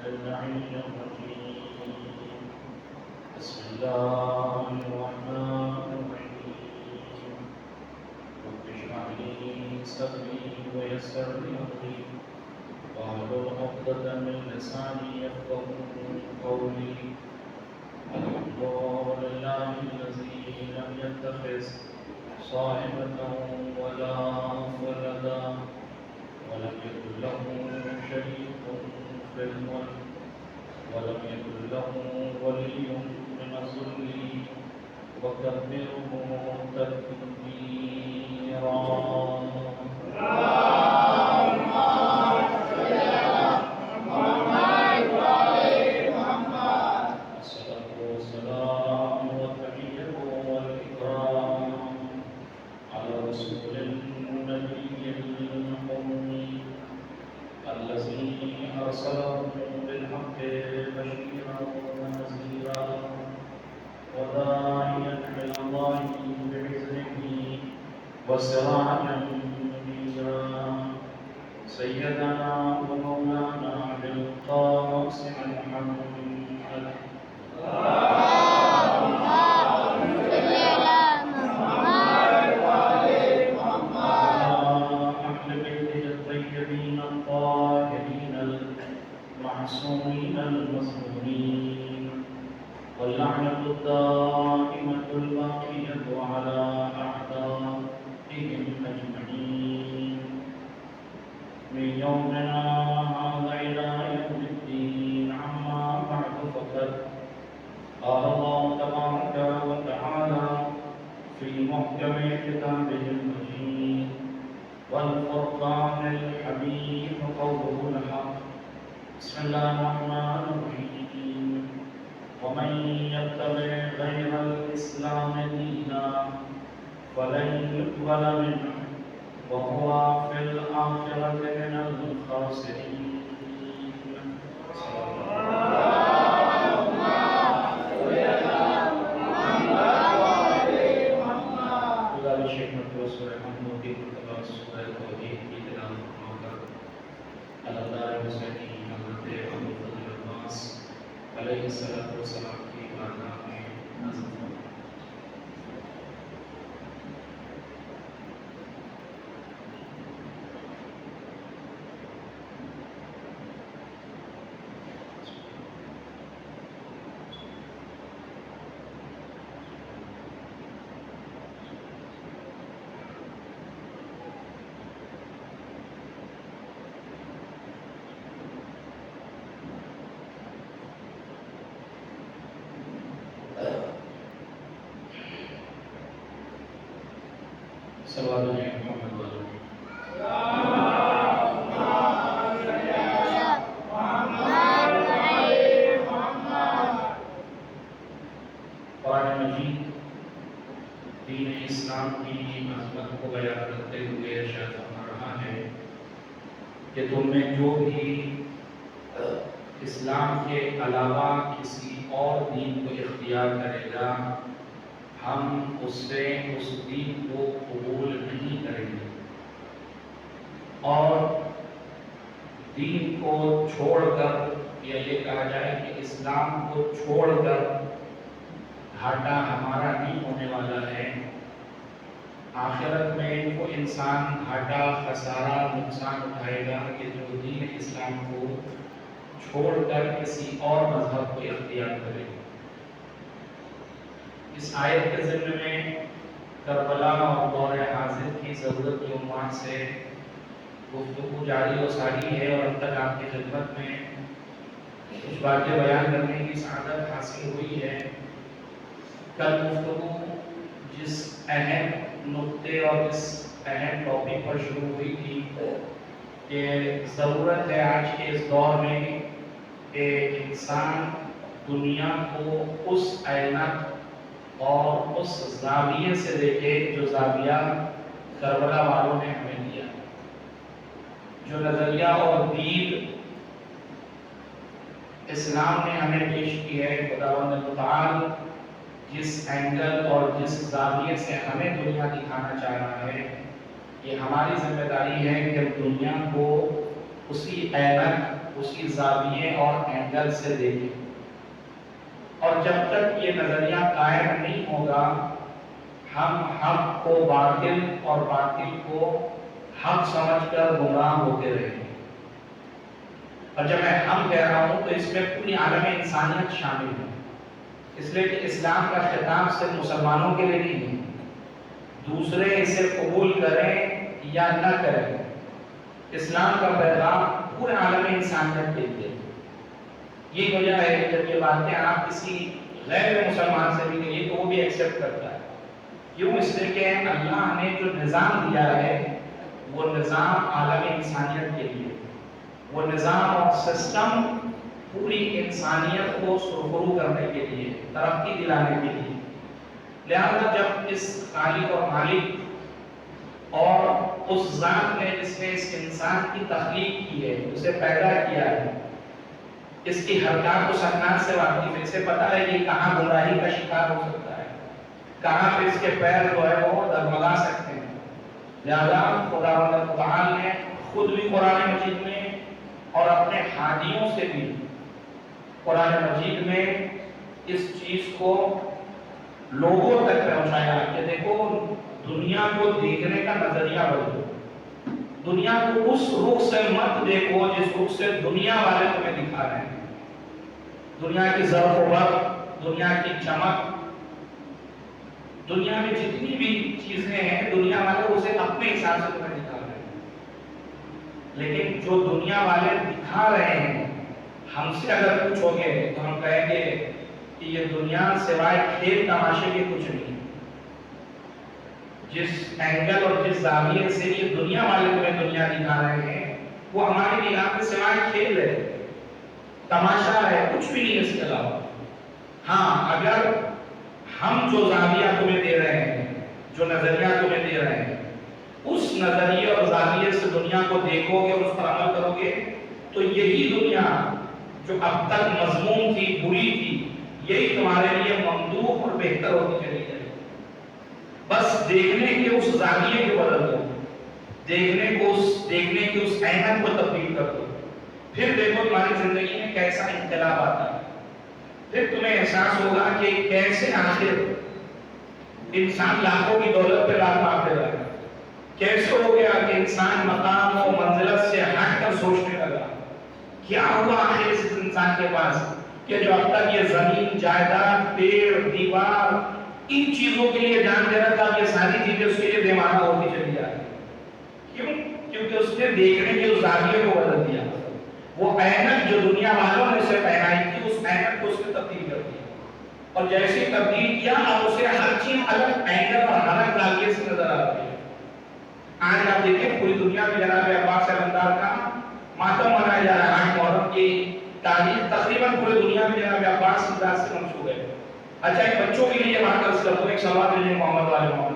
اللعين الرجيم بسم الله الرحمن الرحيم رب اشرح لي صدري ويسر لي أمري واحلل عقدة من لساني يفقهوا قولي الحمد لله الذي لم يتخذ صاحبة ولا ولدا ولم يكن له شريك في الملك ولم يكن له ولي من الذل وكبره تكبيرا وسراجا منيرا سيدنا ومولانا بالقاسم محمد اللهم صل على محمد وعلى أهل بيته الطيبين الطاهرين المعصومين المظلومين واللعنة الدائمة الباقية على أعدائهم أجمعين من يومنا هذا إلى يوم الدين عما بعد فقد قال الله تبارك وتعالى في محكم كتابه المجيد والفرقان الحميد قوله الحق بسم الله الرحمن الرحيم ومن يتبع غير الإسلام دينا فلن يقبل منه وهو في الآخرة من الخاسرين علیہ الصلوۃ والسلام کی بارگاہ میں نازل ہو صلوات علیہ محمد والے قرآن مجید دین اسلام کی عظمت کو بیان کرتے ہوئے ارشاد فرما رہا ہے کہ تم میں جو بھی اسلام کے علاوہ کسی اور دین کو اختیار کرے گا ہم اس سے اس دین کو قبول نہیں کریں گے اور دین کو چھوڑ کر یا یہ کہا جائے کہ اسلام کو چھوڑ کر گھاٹا ہمارا نہیں ہونے والا ہے آخرت میں وہ انسان گھاٹا خسارہ نقصان اٹھائے گا کہ جو دین اسلام کو چھوڑ کر کسی اور مذہب کو اختیار کرے گا اس آیت کے ضمن میں کربلا اور دور حاضر کی ضرورت کی عنوان سے گفتگو جاری و ساری ہے اور اب تک آپ کی خدمت میں کچھ باتیں بیان کرنے کی سعادت حاصل ہوئی ہے کل گفتگو جس اہم نقطے اور اس اہم ٹاپک پر شروع ہوئی تھی کہ ضرورت ہے آج کے اس دور میں کہ انسان دنیا کو اس عینت اور اس زاویے سے دیکھے جو زاویہ کربلا والوں نے ہمیں دیا جو نظریہ اور دید اسلام نے ہمیں پیش کی ہے خداوند متعال جس اینگل اور جس زاویے سے ہمیں دنیا دکھانا چاہ رہا ہے یہ ہماری ذمہ داری ہے کہ دنیا کو اسی عینت اسی زاویے اور اینگل سے دیکھیں. اور جب تک یہ نظریہ قائم نہیں ہوگا ہم حق کو باطل اور باطل کو حق سمجھ کر گمراہ ہوتے رہیں گے. اور جب میں ہم کہہ رہا ہوں تو اس میں پوری عالم انسانیت شامل ہے، اس لیے کہ اسلام کا خطاب صرف مسلمانوں کے لیے نہیں ہے. دوسرے اسے قبول کریں یا نہ کریں، اسلام کا پیغام پورے عالم انسانیت کے لیے. یہ وجہ ہے کہ جب یہ باتیں آپ کسی غیر مسلمان سے بھی کہیے تو وہ بھی ایکسیپٹ کرتا ہے. کیوں؟ اس لیے کہ اللہ نے جو نظام دیا ہے وہ نظام عالم انسانیت کے لیے، وہ نظام اور سسٹم پوری انسانیت کو سرخرو کرنے کے لیے، ترقی دلانے کے لیے. لہذا جب اس خالق اور مالک اور اس ذات نے جس نے اس انسان کی تخلیق کی ہے، اسے پیدا کیا ہے، اس کی حرکات و سکنات سے واقف ہے، اسے پتا ہے کہ کہاں گمراہی کا شکار ہو سکتا ہے، کہاں پہ اس کے پیر جو ہے وہ ڈگمگا سکتے ہیں. لہذا خداوند متعال نے خود بھی قرآن مجید میں اور اپنے ہادیوں سے بھی قرآن مجید میں اس چیز کو لوگوں تک پہنچایا کہ دیکھو دنیا کو دیکھنے کا نظریہ بدلو، دنیا کو اس رخ سے مت دیکھو جس رخ سے دنیا والے تمہیں دکھا رہے ہیں. دنیا کی ظرف و برق، دنیا کی چمک، دنیا میں جتنی بھی چیزیں ہیں دنیا والے اسے اپنے حساب سے تمہیں دکھا رہے ہیں. لیکن جو دنیا والے دکھا رہے ہیں ہم سے اگر پوچھو گے تو ہم کہیں گے کہ یہ دنیا سوائے کھیل تماشے کے کچھ نہیں. جس اینگل اور جس زاویے سے یہ دنیا والے تمہیں دنیا دکھا رہے ہیں وہ ہمارے نگاہ میں سوائے کھیل ہے، تماشا ہے، کچھ بھی نہیں اس کے علاوہ. ہاں اگر ہم جو زاویہ تمہیں دے رہے ہیں، جو نظریہ تمہیں دے رہے ہیں، اس نظریے اور زاویے سے دنیا کو دیکھو گے اور اس پر عمل کرو گے تو یہی دنیا جو اب تک مذموم تھی، بری تھی، یہی تمہارے لیے ممدوح اور بہتر ہوتی چلی جائے. بس دیکھنے کے اس زاویے کو بدل دو، دیکھنے کی اس عینت کو تبدیل کر دو، پھر دیکھو تمہاری زندگی میں کیسا انقلاب آتا ہے. پھر تمہیں احساس ہوگا کہ کیسے آخر انسان لاکھوں کی دولت پہ لاکھ مارتے رہا، کیسے ہو گیا کہ انسان مقام و منزلت سے ہٹ کر سوچنے لگا. کیا ہوا آخر اس انسان کے پاس کہ جو اب تک یہ زمین، جائیداد، پیڑ، دیوار، ان چیزوں کے لیے جان دے رہا تھا، یہ ساری چیزیں اس کے لیے بے معنی ہوتی چلی جا رہی. کیوں؟ کیونکہ اس نے دیکھنے کے اس زاویے کو بدل دیا. وہ اینک جو دنیا والوں نے اسے پہنائی تھی اس اینک کو اس نے تبدیل کر دیا، اور جیسے تبدیل کیا اب اسے ہر چیز الگ اینگل اور الگ زاویے سے نظر آ رہی ہے. آج آپ دیکھیں پوری دنیا میں جناب عباس علمدار کا ماتم منایا جا رہا ہے. 8 محرم کی تاریخ تقریباً پورے دنیا میں جناب عباس کی ذات سے منسوب ہے. اچھا ایک بچوں کے لیے بات عرض کر دوں، ایک سوال لیجیے محمد والے محمد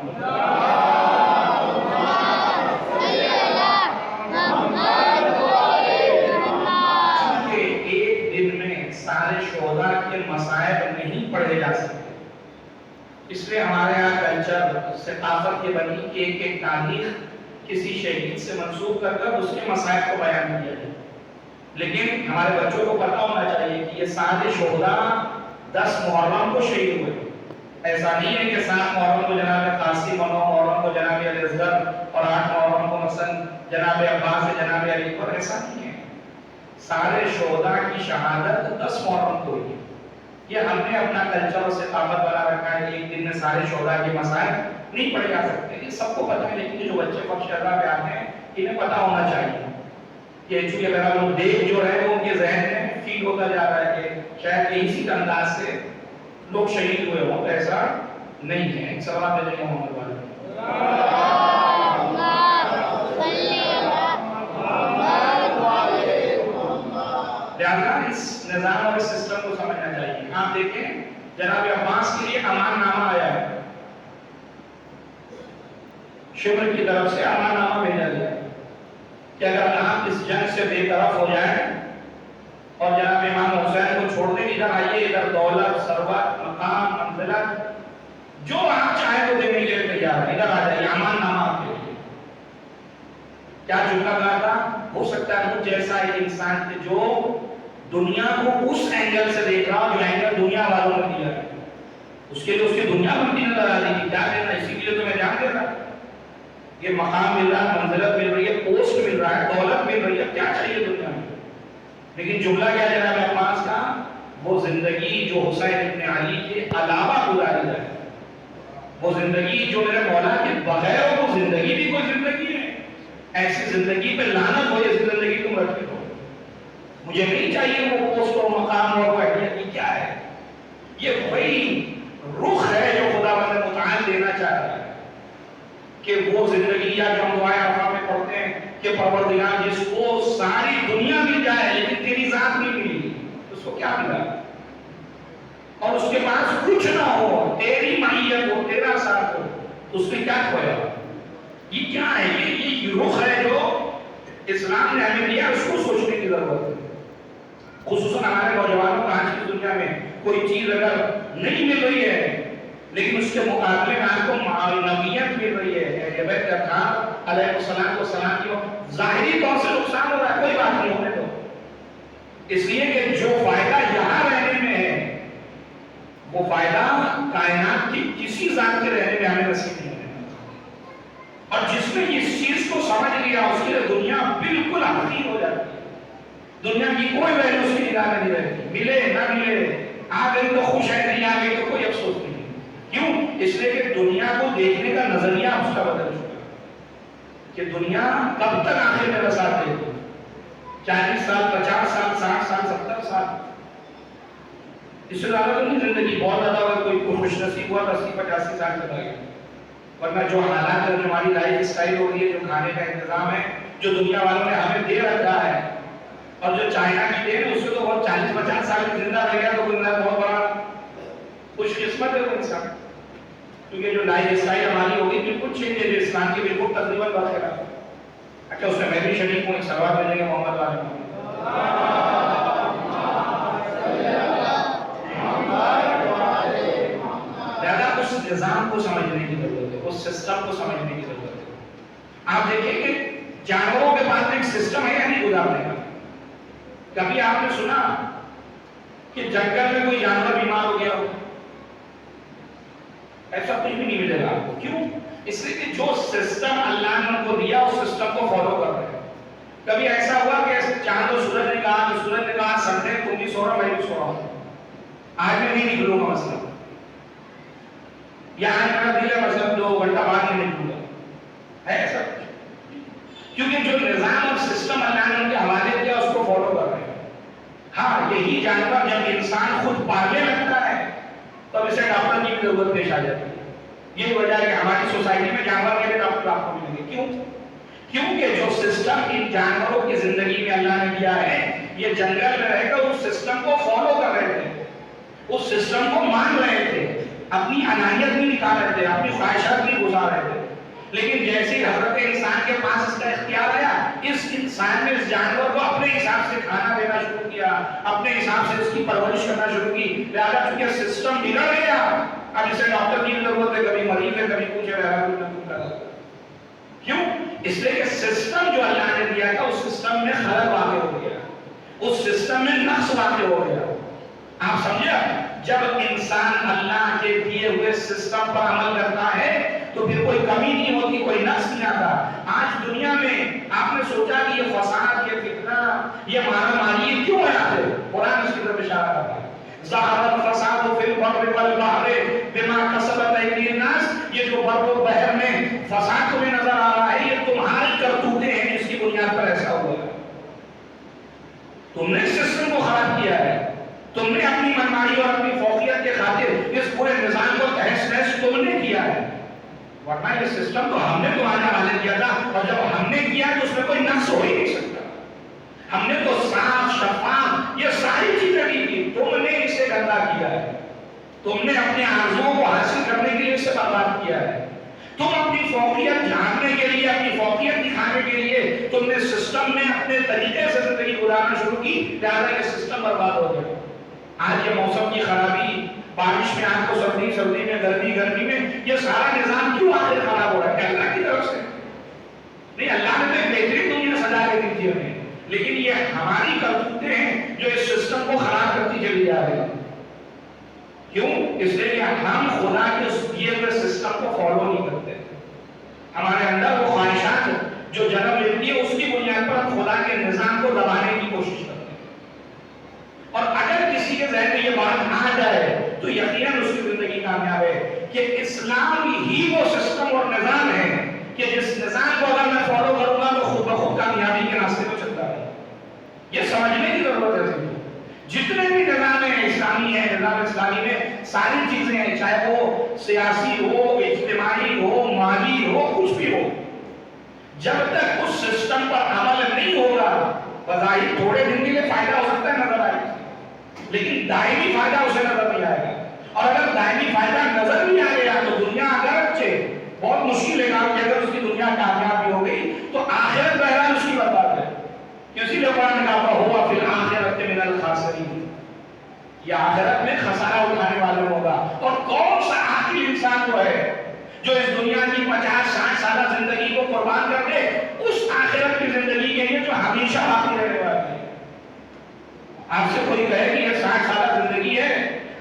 ایک دن میں سارے شہداء کے مصائب نہیں پڑھے جا سکتے، اس لیے ہمارے یہاں کلچر ثقافت کے بنی کہ ایک تاریخ کسی شہید سے منسوب کر کر اس کے مصائب کو بیان کیا جائے. لیکن ہمارے بچوں کو پتا ہونا چاہیے کہ یہ سارے شہداء 10 محرم کو شہید ہوئے. ایسا نہیں ہے کہ 7 محرم کو جناب قاسم اور 9 محرم کو جناب علی اصغر اور 8 محرم کو مثلا جناب عباس سے جناب علی پر، ایسا نہیں ہے. سارے شہداء کی شہادت 10 محرم کو ہوئی. یہ ہم نے اپنا کلچر اور ثقافت بنا رکھا ہے کہ ایک دن میں سارے شہداء کے مصائب نہیں پڑھے جا سکتے. یہ سب کو پتہ ہے، لیکن جو بچے فرش اللہ پہ آتے ہیں انہیں پتہ ہونا چاہیے کہ چونکہ اگر وہ دیکھ جو ہے وہ ان کے ذہن میں فیل ہوتا جا رہا ہے کہ شاید اسی انداز سے لوگ شہید ہوئے ہوں، تو ایسا نہیں ہے. ایک سوال دے دیں محمد والے. لہذا اس نظام اور اس سسٹم کو سمجھنا چاہیے. آپ دیکھیں جناب عباس کے لیے امان نامہ آیا ہے، شمر کی طرف سے امان نامہ بھیجا گیا کہ اگر آپ اس جنگ سے بے طرف ہو جائیں اور جناب امام حسین کو چھوڑ دیں، ادھر آئیے، ادھر دولت، ثروت، مقام، منزلت جو آپ چاہیں تو دینے کے لیے تیار ہے، ادھر آ جائیے، امان نامہ آپ کے لیے. کیا جملہ کہا تھا؟ ہو سکتا سکتا ہے مجھ جیسا ایک انسان کہ جو دنیا کو اس اینگل سے دیکھ رہا جو اینگل دنیا والوں نے دیا ہے. اس کے لیے اس کی دنیا بنتی نظر آ رہی ہے. کیا دینا؟ اسی کے لیے تو میں جان دے رہا. یہ مقام مل رہا ہے, منزلت مل رہی ہے, پوسٹ مل رہا ہے, دولت مل رہی ہے, کیا چاہیے دنیا میں؟ لیکن جملہ کیا جناب عباس کا؟ وہ زندگی جو حسین ابن علی کے علاوہ گزاری جائے, وہ زندگی جو میرے مولا کے بغیر ہو, وہ زندگی بھی کوئی زندگی ہے. ایسی زندگی پہ لعنت ہو, یہ زندگی تم رکھتے ہو. مجھے نہیں چاہیے وہ پوسٹ اور مقام اور یہ کیا ہے. یہ وہی رخ ہے جو خدا بند متعال دینا چاہتا ہے کہ وہ زندگی یا جو ہم دعائیں عطا میں پڑھتے ہیں کہ پروردگار جس کو ساری دنیا مل جائے لیکن تیری ذات نہیں ملی, اس کو کیا ملا؟ اور اس کے پاس کچھ نہ ہو, تیری معیت ہو, تیرا ساتھ ہو, تو اس نے کیا کھویا؟ یہ کیا ہے؟ یہ رخ ہے جو اسلام نے ہمیں دیا, اس کو سوچنے کی ضرورت ہے. خصوصاً ہمارے نوجوانوں کو آج کی دنیا میں کوئی چیز اگر نہیں مل رہی ہے لیکن اس کے مقابلے میں آپ کو معنویت مل رہی ہے, نبی اکرم علیہ السلام کی ظاہری طور سے نقصان ہو رہا ہے, کوئی بات نہیں ہونے دو. اس لیے کہ جو فائدہ یہاں رہنے میں ہے وہ فائدہ کائنات کی کسی ذات کے رہنے میں ہمیں نصیب نہیں ہے. اور جس نے اس چیز کو سمجھ لیا اس کے لیے دنیا بالکل حقیر ہو جاتی ہے. دنیا کی کوئی ویلیو اس کی نگاہ میں نہیں رہتی. ملے نہ ملے, آ گئی تو خوش ہے, نہیں آ گئی تو کوئی افسوس نہیں. کیوں؟ اس لیے کہ دنیا کو دیکھنے کا نظریہ اس کا بدل چکا کہ دنیا کب تک آخر میں رسات دے گی. 40 سال, 50 سال, 60 سال, 70 سال, اس سے زیادہ تو نہیں زندگی. بہت زیادہ اگر کوئی خوش نصیب ہوا 80-85 سال تک آئے. ورنہ جو حالات ہے, ہماری لائف اسٹائل ہو رہی ہے, جو کھانے کا انتظام ہے, جو دنیا والوں نے ہمیں دے رکھا ہے, اور جو چائنا کی دین اس سے تو بہت 40-50 سال زندہ رہ گیا تو کوئی بہت بڑا خوش قسمت ہے وہ انسان. کیونکہ جو لائف اسٹائل ہماری ہوگی بالکل چینج ہے, جو اسلام کی بالکل تقریباً بات کرا. اچھا اس میں بھی شریک ہوں, ایک سوال ملے گا محمد والے محمد. زیادہ اس نظام کو سمجھنے کی ضرورت ہے, اس سسٹم کو سمجھنے کی ضرورت ہے. آپ دیکھیں کہ جانوروں کے پاس ایک سسٹم ہے یا نہیں گزارنے کا. کبھی آپ نے سنا کہ جنگل میں کوئی جانور بیمار ہو گیا ہو؟ ایسا کچھ بھی نہیں ملے گا آپ کو. کیوں؟ اس لیے کہ جو سسٹم اللہ نے ان کو دیا اس سسٹم کو فالو کر رہے ہیں. کبھی ایسا ہوا کہ چاند و سورج نے کہا سنڈے تم بھی سو رہا میں بھی سو رہا ہوں, آج میں نہیں نکلوں گا مثلا, یا آج میرا دل ہے مثلا 2 گھنٹہ بعد میں نکلوں گا. ہے ایسا؟ کیونکہ جو نظام اور سسٹم اللہ نے ان کے حوالے کیا اس کو فالو کر رہے ہیں. ہاں یہی جانور جب انسان خود پالنے لگتا ہے تب اسے ڈاکٹر کی بھی ضرورت پیش آ جاتی ہے. یہ وجہ ہے کہ ہماری سوسائٹی میں جانور کے ڈاکٹر آپ کو ملیں گے. کیوں؟ کیونکہ جو سسٹم ان جانوروں کی زندگی میں اللہ نے دیا ہے, یہ جنگل میں رہ کر اس سسٹم کو فالو کر رہے تھے, اس سسٹم کو مان رہے تھے, اپنی انانیت بھی نکال رہے تھے, اپنی خواہشات بھی گزار رہے تھے. لیکن جیسے حضرت انسان کے پاس اس کا اختیار آیا, اس انسان نے اس جانور کو اپنے حساب سے کھانا دینا شروع کیا, اپنے حساب سے اس کی پرورش کرنا شروع کی. لہٰذا چونکہ سسٹم بگڑ گیا, اب اسے ڈاکٹر کی ضرورت ہے, کبھی مریض ہے, کبھی کچھ ہے. کیوں؟ اس لیے کہ سسٹم جو اللہ نے دیا تھا اس سسٹم میں خلل واقع ہو گیا, اس سسٹم میں نقص واقع ہو گیا. آپ سمجھا؟ جب انسان اللہ کے دیے ہوئے سسٹم پر عمل کرتا ہے تو پھر کوئی کمی نہیں ہوتی, کوئی نقص نہیں آتا. آج دنیا میں آپ نے سوچا کہ یہ فساد, یہ فتنہ, یہ مارا ماری یہ کیوں ہے؟ آخر قرآن اس کی طرف اشارہ کرتا ہے. ظہر الفساد فی البر والبحر بما کسبت ایدی الناس. یہ جو بر و بحر میں فساد تمہیں نظر آ رہا ہے یہ تمہاری کرتوتیں ہیں جس کی بنیاد پر ایسا ہوا ہے. تم نے سسٹم کو خراب کیا ہے, تم نے اپنی منمانی اور اپنی فوقیت کے خاطر اس پورے نظام کو تہس نہس تم نے کیا ہے. ورنہ یہ سسٹم تو ہم نے تمہارے حوالے کیا تھا, اور جب ہم نے کیا تو اس میں کوئی نقص ہو ہی نہیں سکتا. ہم نے تو صاف شفاف یہ ساری چیزیں کی تھی, تم نے اسے گندا کیا ہے. تم نے اپنے آرزوؤں کو حاصل کرنے کے لیے اسے برباد کیا ہے. تم اپنی فوقیت جھانکنے کے لیے, اپنی فوقیت دکھانے کے لیے تم نے سسٹم میں اپنے طریقے سے زندگی گزارنا شروع کی, لہٰذا یہ سسٹم برباد ہو گیا. آج یہ موسم کی خرابی, بارش میں آپ کو سردی, سردی میں گرمی, گرمی میں, یہ سارا نظام کیوں آخر خراب ہو رہا ہے؟ کہ اللہ کی طرف سے نہیں. اللہ نے تو ایک بہترین دنیا سجا کے دی تھی ہمیں, لیکن یہ ہماری کرتوتیں ہیں جو اس سسٹم کو خراب کرتی چلی جا رہی ہیں. کیوں؟ اس لیے کہ ہم خدا کے اس دیے ہوئے سسٹم کو فالو نہیں کرتے. ہمارے اندر وہ خواہشات جو جنم لیتی ہے اس کی بنیاد پر ہم خدا کے نظام کو دبانے کی کوشش کرتے ہیں. اور اگر کسی کے ذہن میں یہ بات آ جائے تو یقیناً اس کی زندگی کامیاب ہے کہ اسلام ہی وہ سسٹم اور نظام ہے کہ جس نظام کو اگر میں فالو کروں گا تو خود بخود کامیابی کے راستے پہ چلتا ہے. یہ سمجھنے کی ضرورت ہے. جتنے بھی نظام ہیں اسلامی ہیں، نظام اسلامی میں ساری چیزیں ہیں، چاہے وہ سیاسی ہو، اجتماعی ہو، مالی ہو، کچھ بھی ہو، جب تک اس سسٹم پر عمل نہیں ہوگا بظاہر تھوڑے دن کے لیے فائدہ ہو سکتا ہے نظر آئے لیکن دائمی فائدہ اسے نظر نہیں آئے گا. اور اگر دائمی فائدہ نظر نہیں آ گیا تو دنیا اگرچہ بہت مشکل ہے کام کہ اگر اس کی دنیا کامیاب بھی ہو گئی تو آخرت بہرحال اس کی برباد ہے. اسی لیے قرآن نے کہا ہوا فی الآخرۃ من الخاسرین، یہ آخرت میں خسارہ اٹھانے والے ہوگا. اور کون سا عاقل انسان وہ ہے جو اس دنیا کی 50-60 سالہ زندگی کو قربان کر دے اس آخرت کی زندگی کے لیے جو ہمیشہ باقی رہنے والی ہے. آپ سے کوئی کہے کہ یہ 60 سالہ زندگی ہے،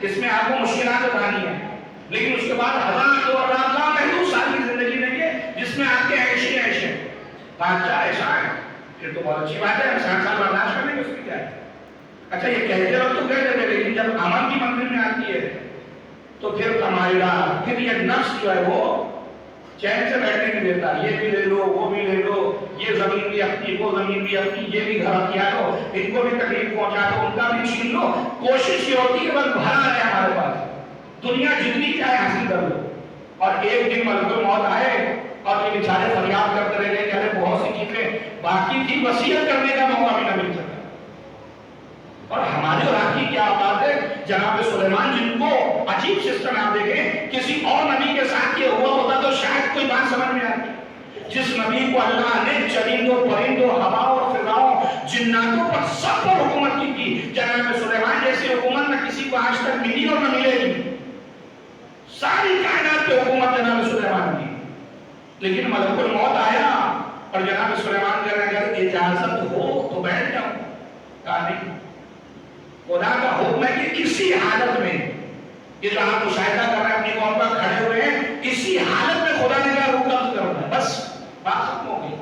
اس میں آپ کو مشکلات اٹھانی ہے، لیکن اس کے بعد ہزار اور لامحدود سال کی زندگی دیں گے جس میں آپ کے عیش ہی عیش ہے. اچھا ایسا ہے پھر تو بہت اچھی بات ہے، ہم 60 سال برداشت کرنے کے اس میں کیا ہے. اچھا یہ کہتے ہو تو کہہ دیتے، لیکن جب عمل کی منزل میں آتی ہے تو پھر کمائیگا، پھر یہ نفس جو ہے وہ چین سے بیٹھنے نہیں دیتا. یہ بھی لے لو، وہ بھی لے لو، یہ زمین بھی اپنی، وہ زمین بھی اپنی، یہ بھی گھر کیا لو، ان کو بھی تکلیف پہنچا دو، ان کا بھی چھین لو. کوشش یہ ہوتی ہے بس بھرا رہے ہمارے پاس، دنیا جتنی چاہے حاصل کر لو. اور ایک دن ملک موت آئے اور یہ بیچارے فریاد کرتے رہے کہ ارے بہت سی چیزیں باقی تھی، وصیت کرنے کا موقع بھی نہ مل سکا. اور ہمارے اور آپ کی کیا بات ہے، جناب سلیمان جن کو عجیب سسٹم آپ دیکھیں، کسی اور نبی کے ساتھ یہ ہوا ہوتا تو شاید کوئی بات سمجھ میں آتی. جس نبی کو اللہ نے چرندوں، پرندوں، ہواؤں اور فضاؤں، جناتوں پر سب پر حکومت کی تھی، جناب سلیمان جیسی حکومت نہ کسی کو آج تک ملی اور نہ ملے گی. ساری کائنات پہ حکومت جناب سلیمان کی. لیکن ملک الموت آیا اور جناب سلیمان کہہ رہے اگر اجازت ہو تو بیٹھ جاؤں. کہا نہیں، خدا کا حکم ہے کہ اسی حالت میں، یہ جو آپ مشاہدہ کر رہے ہیں اپنی قوم پر کھڑے ہوئے ہیں، اسی حالت میں خدا نے کہا روح قبض کرنا ہے. بس بات ختم ہو گئی.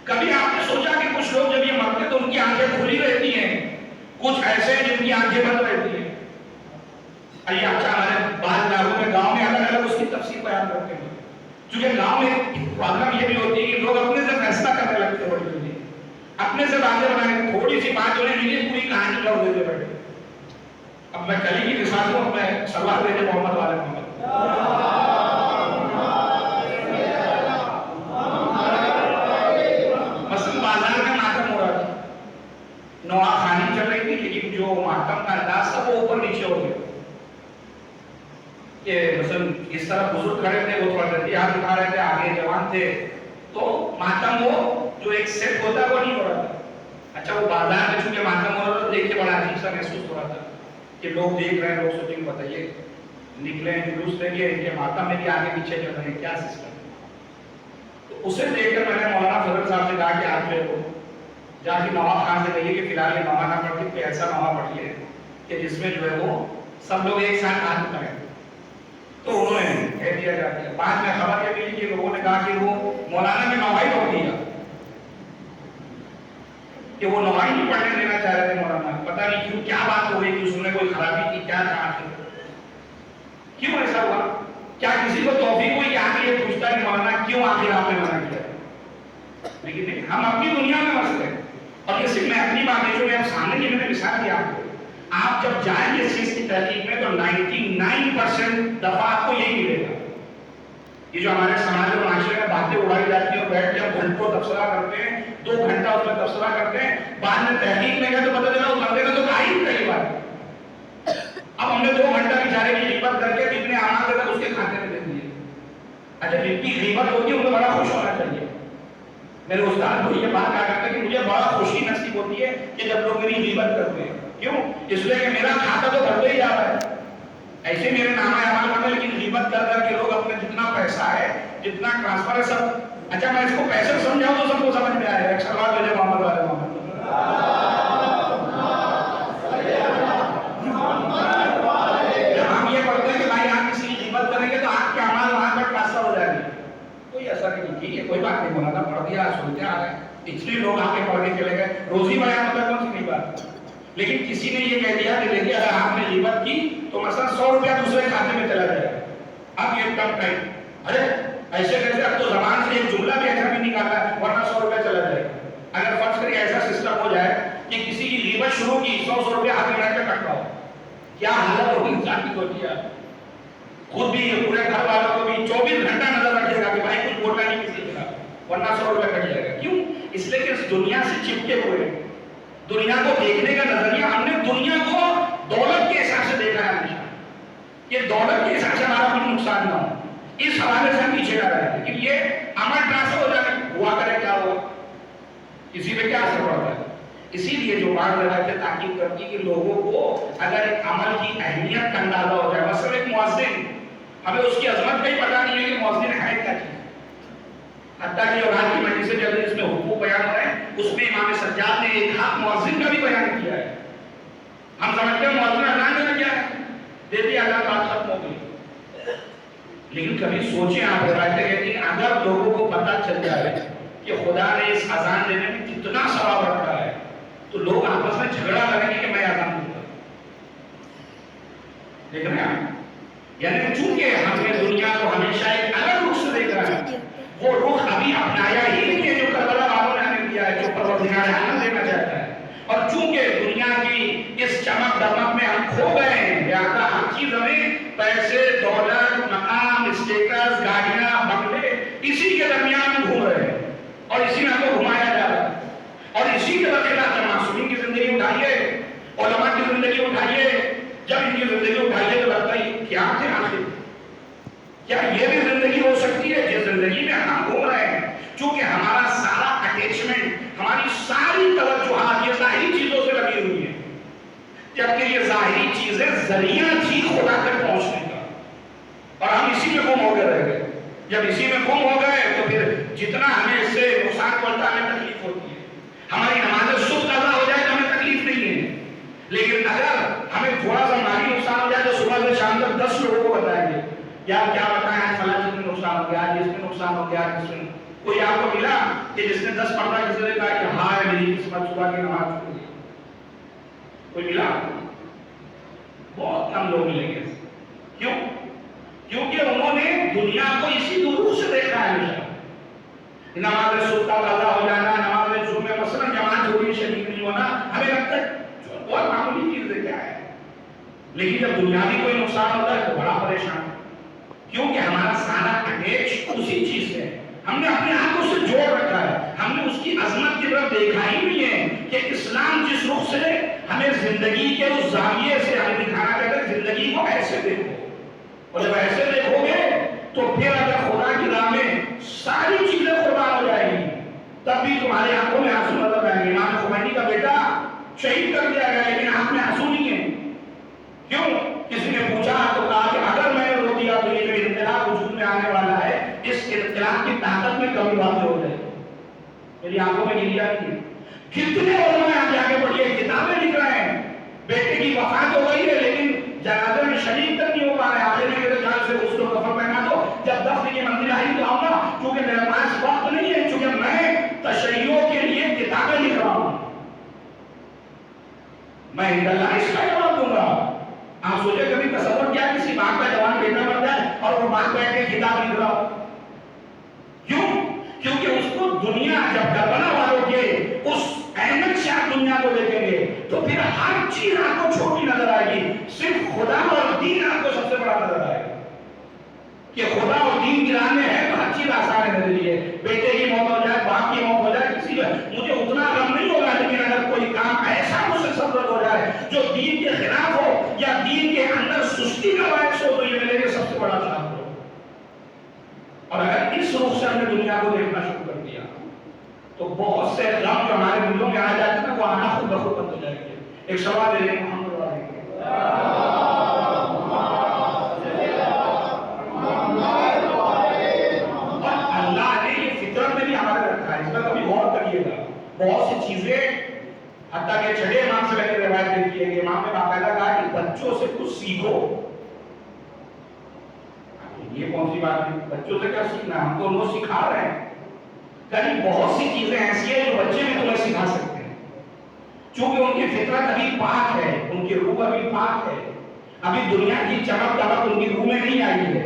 کبھی آپ نے سوچا کہ کچھ لوگ جب یہ مرتے تو ان کی آنکھیں کھلی رہتی ہیں، کچھ ایسے ہیں جن کی آنکھیں بند رہتی ہیں. آئیے اچھا ہمارے بعض علاقوں میں گاؤں میں الگ الگ اس کی تفصیل بیان کرتے ہیں. چونکہ گاؤں میں پرابلم یہ بھی ہوتی ہے کہ لوگ اپنے سے فیصلہ کرنے لگتے ہیں، بڑی جلدی اپنے سے باتیں بنائیں، تھوڑی سی بات انہیں ملی پوری کہانی کر دیتے بیٹھے. اب میں کلی کی مثال دوں، میں سلوات دینے محمد والے محمد. مثلا بازار میں ماتم ہو رہا تھا، نوا خانی چل رہی تھی، لیکن جو ماتم کا انداز تھا وہ اوپر نیچے ہو گیا. کہ مثلا اس طرح بزرگ کھڑے تھے، وہ تھوڑا جلدی ہاتھ اٹھا رہے تھے، آگے جوان تھے، تو ماتم وہ جو ایک سیٹ ہوتا ہے وہ نہیں ہو رہا تھا. اچھا وہ بازار میں چونکہ ماتم ہو رہا تھا، دیکھ کے بڑا عجیب سا محسوس ہو رہا تھا کہ لوگ دیکھ رہے ہیں، لوگ سوچیں بتائیے نکلے جلوس لے کے ان کے ماتم میں بھی آگے پیچھے چل رہے ہیں، کیا سسٹم ہے. تو اسے دیکھ کر میں نے مولانا فضل صاحب سے کہا کہ آپ جو ہے جا کے نواب خان سے کہیے کہ فی الحال یہ نوا نہ پڑھ کے کوئی ایسا نوا پڑھیے کہ جس میں جو ہے وہ سب لوگ ایک ساتھ ہاتھ اٹھائیں. تو انہوں نے کہہ دیا جا کے بعد میں خبر یہ ملی کہ لوگوں نے کہا کہ وہ مولانا نے نوائی روک دیا کہ وہ نوائی نہیں پڑھنے دینا چاہ رہے تھے مولانا. پتہ نہیں کیوں، کیا بات ہو گئی کہ اس نے کوئی خرابی کی، کیا کہا کیوں ایسا ہوا. کیا کسی کو توفیق ہوئی کہ آگے یہ پوچھتا ہے مولانا کیوں آخر آپ نے منع کیا. لیکن نہیں، ہم اپنی دنیا میں مست ہیں. اور یہ صرف میں اپنی بات ہے جو میں اب سامنے کی میں نے مثال دیا آپ کو. آپ جب جائیں گے اس چیز کی تحقیق میں تو 99% دفعہ آپ کو یہی ملے گا. یہ جو ہمارے سماج اور معاشرے میں باتیں اڑائی جاتی ہیں اور بیٹھ کے ہم گھنٹوں تبصرہ کرتے ہیں، 2 گھنٹہ اس میں تبصرہ کرتے ہیں، بعد میں تحقیق میں گئے تو پتہ چلا اس بندے نے تو کہا ہی نہیں بات. اب ہم نے 2 گھنٹہ بیچارے کی غیبت کر کے جتنے اعمال تھے اس کے کھاتے میں دے دیے. اچھا جن کی غیبت ہوتی ہے ان کو بڑا خوش ہونا چاہیے. میرے استاد کو یہ بات کہا کرتے ہیں کہ مجھے بڑا خوشی نصیب ہوتی ہے کہ جب لوگ میری غیبت کرتے ہیں. کیوں؟ اس لیے کہ میرا کھاتا تو بھرتے ہی جا رہا ہے. ایسے میرے نامہ اعمال کرتے ہیں، لیکن غیبت کر کر کے لوگ اپنے جتنا پیسہ ہے، جتنا ٹرانسفر ہے سب. اچھا میں اس کو پیسے سمجھاؤں تو سب کو سمجھ میں آئے گا. ایک سوال مجھے محمد والے محمد جب ہم یہ پڑھتے ہیں کہ بھائی آپ کسی کی غیبت کریں گے تو آپ کے اعمال وہاں پر ٹرانسفر ہو جائیں گے، کوئی ایسا نہیں، ٹھیک ہے کوئی بات نہیں، مولانا پڑھ دیا سنتے آ رہے ہیں، اتنے لوگ آ کے پڑھ کے چلے گئے، روزی بیان ہوتا ہے کون سی نہیں بات، لیکن کسی نے یہ کہہ دیا کہ دیکھیے اگر آپ نے غیبت کی تو مثلا 100 روپیہ دوسرے کھاتے میں چلا جائے گا، اب یہ کم ٹائم، ارے ایسے کیسے، اب تو زبان سے ایک جملہ بھی ایسا بھی نکالا ہے ورنہ 100 روپیہ چلا جائے گا، اگر فرض کریں ایسا سسٹم ہو جائے کہ کسی کی غیبت شروع کی 100 روپیہ ہاتھ میں رکھ کے کٹ پاؤ، کیا حالت ہوگی انسان کی ہوتی ہے، خود بھی پورے گھر والوں کو بھی 24 گھنٹہ نظر رکھے گا کہ بھائی کچھ بولنا نہیں کسی کا، ورنہ 100 روپیہ کٹ جائے گا، کیوں؟ اس لیے کہ اس دنیا سے چپکے ہوئے، دنیا کو دیکھنے کا نظریہ ہم نے دنیا کو دولت کے حساب سے دیکھا ہے ہمیشہ، یہ دولت کے حساب سے ہمارا کوئی نقصان نہ ہو، اس حوالے سے ہم پیچھے نہ رہے، لیکن یہ عمل ٹرانسفر ہو جائے ہوا کرے کیا ہوا، کسی پہ کیا اثر پڑتا ہے، اسی لیے جو بات روایت تاکید کرتی کہ لوگوں کو اگر ایک عمل کی اہمیت کا اندازہ ہو جائے، مثلا ایک مؤذن، ہمیں اس کی عظمت کا ہی پتہ نہیں ہے کہ مؤذن ہے کیا چیز، حتیٰ کہ جو رات کی مجلس سے چل رہی ہے اس میں حقوق بیان ہو رہے ہیں، اس میں امام سجاد نے ایک حق مؤذن کا بھی بیان کیا ہے، ہم سمجھتے ہیں مؤذن اذان دینا کیا ہے، دے دی اذان بات ختم ہو گئی، لیکن کبھی سوچیں آپ روایتیں کہتی ہیں اگر لوگوں کو پتہ چل جائے کہ خدا نے اس اذان دینے میں کتنا ثواب رکھا ہے تو لوگ آپس میں جھگڑا کریں گے کہ میں اذان دوں گا، دیکھ رہے ہیں، یعنی چونکہ ہم نے دنیا کو ہمیشہ ایک الگ رخ سے دیکھا ہے، وہ رخ ابھی اپنایا ہی نہیں ہے جو کربلا والوں نے ہمیں دیا ہے، جو پروردگار عالم دینا چاہتا ہے، اور چونکہ دنیا کی اس چمک دمک میں ہم کھو گئے ہیں، لہذا ہر چیز ہمیں پیسے، دولت، مقام، اسٹیٹس، گاڑیاں، بنگلے، اسی کے درمیان ہم گھوم رہے ہیں اور اسی میں ہم کو گھمایا جا رہا ہے، اور اسی کے برخلاف جب معصومین کی زندگی اٹھائیے، علماء کی زندگی اٹھائیے، جب ان کی زندگی اٹھائیے تو لگتا ہے کیا تھے آخر، کیا یہ بھی زندگی ہو سکتی ہے جس زندگی میں ہم گھوم رہے ہیں، چونکہ ہمارا سارا اٹیچمنٹ، ہماری ساری توجہات یہ ظاہری چیزوں سے لگی ہوئی ہے، جبکہ یہ ظاہری چیزیں ذریعہ تھی خدا تک پہنچنے کا، اور ہم اسی میں گم ہو گئے رہ گئے، جب اسی میں گم ہو گئے تو پھر جتنا ہمیں اس سے نقصان پہنچتا ہمیں تکلیف ہوتی ہے، ہماری نماز صبح قضا ہو جائے تو ہمیں تکلیف نہیں ہے، لیکن اگر ہمیں تھوڑا سا مالی نقصان ہو جائے تو صبح سے شام تک 10 لوگوں کو بتائیں گے، یا کیا بتائیں فلاں چیز میں نقصان ہو گیا، جس میں نقصان ہو گیا، جس میں کوئی آپ کو ملا کہ جس نے 10 پڑھا کسی نے کہا کہ ہائے میری قسمت صبح کی نماز چھوڑ دی، کوئی ملا؟ بہت کم لوگ ملیں گے، کیوں؟ کیونکہ انہوں نے دنیا کو اسی دور سے دیکھا ہے ہمیشہ، نماز صبح کا قضا ہو جانا، نماز جمعہ مثلا جماعت ہو رہی شریک نہیں ہونا، ہمیں لگتا ہے بہت معمولی چیز ہے کیا ہے، لیکن جب دنیاوی کوئی نقصان ہوتا ہے تو بڑا پریشان، کیونکہ ہمارا سارا اٹیچ اسی چیز سے ہے، ہم نے اپنے آپ کو اس سے جوڑ رکھا ہے، ہم نے اس کی عظمت کی طرف دیکھا ہی نہیں ہے کہ اسلام جس رخ سے ہمیں زندگی کے اس زاویے سے ہمیں دکھانا چاہتا ہے زندگی کو ایسے دیکھو، اور جب ایسے دیکھو گے تو پھر اگر خدا کی راہ میں ساری چیزیں قربان ہو جائیں گی تب بھی تمہاری آنکھوں میں آنسو نظر آئیں گے، امام خمینی کا بیٹا شہید کر دیا گیا لیکن آنکھ میں آنسو نہیں ہے، کیوں؟ کسی نے پوچھا تو کہا کہ اگر میں نے رو دیا تو یہ جو انقلاب وجود میں آنے والا ہے اس انقلاب کی طاقت میں کمی واضح ہو جائے، میری آنکھوں میں گریا نہیں ہے، کتنے علماء آپ جا کے پڑھیے کتابیں لکھ رہے ہیں، بیٹے کی وفات ہو گئی ہے لیکن جنازے میں شریک تک نہیں ہو پا رہے، آخر میں میرے خیال سے اس کو کفن پہنا دو، جب دفن کی منزل آئی تو آؤں گا، کیونکہ میرے پاس وقت نہیں ہے، کیونکہ میں تشریحوں کے لیے کتابیں لکھ رہا ہوں، میں اللہ اس کا جواب دوں گا۔ آپ سوچے کبھی تصور کیا کسی باپ کا جوان بیٹا بن جائے اور وہ باپ بیٹھ کے کتاب لکھ رہا ہو، کیوں؟ کیونکہ اس کو دنیا جب کربلا والوں کے اس احمد سے آپ دنیا کو دیکھیں گے تو پھر ہر چیز آپ کو چھوٹی نظر آئے گی، صرف خدا اور دین آپ کو سب سے بڑا نظر آئے گا، کہ خدا اور دین گرانے ہیں تو ہر چیز آسان ہے میرے لیے، بیٹے کی موت ہو جائے، باپ کی موت ہو جائے، کسی مجھے اتنا غم نہیں ہوگا، لیکن اگر کوئی کام ایسا مجھ سے سبرت ہو جائے جو دین کے خلاف ہو یا دین کے اندر سستی کا باعث ہو تو یہ میرے لیے سب سے بڑا خلاف ہو، اور اگر اس رخ سے ہم نے دنیا کو دیکھنا شروع کر دیا تو بہت سے غم جو ہمارے دلوں میں آ جاتے ہیں نا وہ آنا خود بخود بند ہو جائے گے۔ ایک سوال ہے محمد اللہ نے یہ فطرت میں بھی ہمارے رکھا ہے، اس پر کبھی غور کریے گا، بہت سی چیزیں کے 6 امام سے لگے روایت دیتی ہے کہ امام نے باقاعدہ کہا کہ بچوں سے کچھ سیکھو. یہ کون سی بات ہے؟ بچوں سے کیا سیکھنا؟ ہم تو انہیں سکھا رہے ہیں. کہیں بہت سی چیزیں ایسی ہیں جو بچے بھی تمہیں سکھا سکتے ہیں، چونکہ ان کی فطرت ابھی پاک ہے، ان کی روح ابھی پاک ہے، ابھی دنیا کی چمک دمک ان کی روح میں نہیں آئی ہے،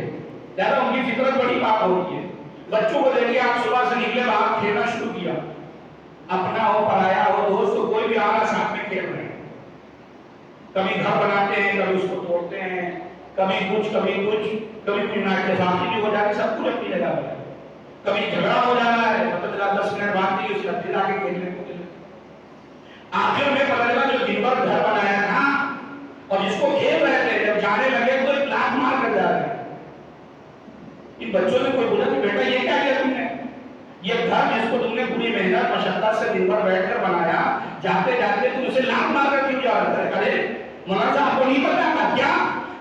زیادہ ان کی فطرت بڑی پاک ہوتی ہے. بچوں کو دیکھیے، آپ صبح سے نکلے باہر کھیلنا شروع کیا، اپنا ہو پڑھایا ہو دوست ہو کوئی بھی آ رہا ساتھ میں کھیل رہے ہیں. کبھی گھر بناتے ہیں، کبھی اس کو توڑتے ہیں، کبھی کچھ کچھ نااتفاقی بھی ہو جاتی، سب کچھ اپنی جگہ پر ہے. کبھی جھگڑا ہو جا رہا ہے، پتہ چلا 10 منٹ بعد نہیں اس کا پھر آگے کھیلنے کو ملے. آخر میں پتہ چلا جو دن بھر گھر بنایا تھا اور جس کو کھیل رہے تھے، جب جانے لگے تو ایک لاکھ مار کر جا رہے ہیں. ان بچوں نے کوئی بولا کہ بیٹا یہ کیا کیا تم نے؟ یہ گھر جس کو تم نے پوری محنت مشقت سے دن بھر بیٹھ کر بنایا، جاتے جاتے تم اسے لاکھ مار کر کیوں جا رہا ہے؟ ارے مولانا صاحب کو نہیں پتا تھا کیا؟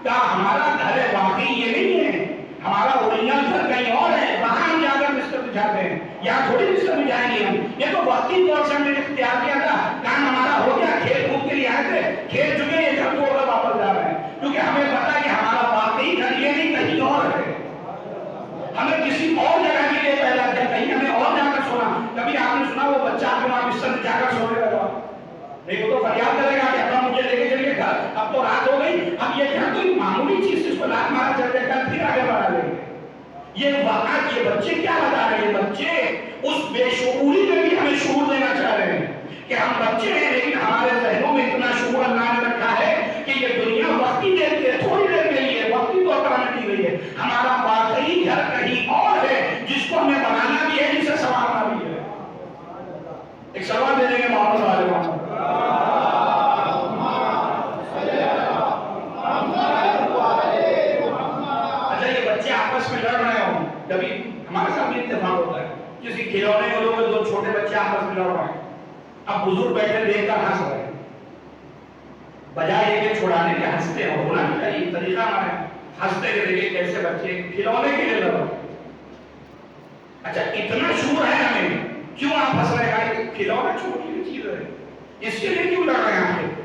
ہمارا گھر ہے واقعی یہ نہیں ہے، ہمارا اوریجنل گھر کہیں اور ہے، وہاں ہم جا کر بستر بچھاتے ہیں، یہاں تھوڑی بستر بچھائیں گے ہم. یہ تو وقتی طور سے ہم نے اختیار کیا تھا، کام ہمارا ہو گیا، کھیل کود کے لیے آئے تھے، کھیل چکے، یہ گھر توڑ کر واپس جا رہے ہیں، کیونکہ ہمیں پتا ہے کہ ہمارا واقعی گھر یہ نہیں کہیں اور ہے. ہمیں کسی اور جگہ کے لیے پیدا کیا، کہیں ہمیں اور جا کر سونا. کبھی آپ نے سنا وہ بچہ آپ کے وہاں بستر میں جا کر سونے لگا؟ نہیں، وہ تو فریاد کرے گا کہ ابا مجھے لے کے چلیے گھر، اب تو رات ہو گئی، اب یہ گھر تو معمولی چیز اس کو لاکھ مارا چل جائے گا، پھر آگے بڑھا لیں گے. یہ واقعات یہ بچے کیا بتا رہے ہیں؟ بچے اس بے شعوری میں بھی ہمیں شعور دینا چاہ رہے ہیں کہ ہم بچے ہیں، لیکن ہمارے ذہنوں میں اتنا شعور اللہ نے رکھا ہے کہ یہ دنیا وقتی دیر کے تھوڑی دیر کے لیے وقتی طور پر ہمیں دی گئی ہے. ہمارا واقعی گھر کہیں اور ہے جس کو ہمیں بنانا بھی ہے، جسے سنوارنا بھی ہے. ایک سوال دے دیں گے محمد والے محمد. اچھا، یہ بچے آپس میں لڑ رہے ہوں، کبھی ہمارے ساتھ بھی اتفاق ہوتا ہے، کسی کھلونے کو لوگ دو چھوٹے بچے آپس میں لڑ رہے ہیں، اب بزرگ بیٹھے دیکھ کر ہنس رہے ہیں، بجائے یہ کہ چھوڑانے کے ہنستے ہیں. ہونا بھی چاہیے طریقہ ہمارا ہے، ہنستے کہ دیکھیں کیسے بچے کھلونے کے لیے لڑ رہے ہیں. اچھا، اتنا شعور ہے ہمیں، کیوں آپ ہنس رہے ہیں؟ کھلونا چھوٹی چیز ہے، اس کے لیے کیوں لڑ رہے ہیں آپ؟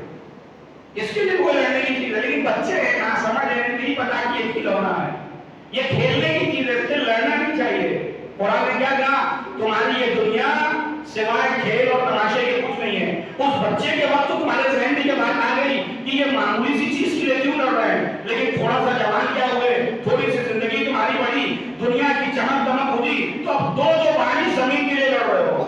اس کے لیے کوئی لڑنے کی چیز ہے، لیکن بچے ہیں نہ سمجھ ہے، نہیں پتا کہ یہ کھلونا ہے، یہ کھیلنے کی چیز ہے، اس سے لڑنا نہیں چاہیے. قرآن نے کیا کہا؟ تمہاری یہ دنیا سوائے کھیل اور تماشے کے کچھ نہیں ہے. اس بچے کے وقت تو تمہارے ذہن میں یہ بات آ گئی کہ یہ معمولی سی چیز کے لیے کیوں لڑ رہے ہیں، لیکن تھوڑا سا جوان کیا ہوئے، تھوڑی سی زندگی تمہاری بڑی، دنیا کی چمک دمک ہوئی تو اب دو بھائی زمین کے لیے لڑ رہے ہو.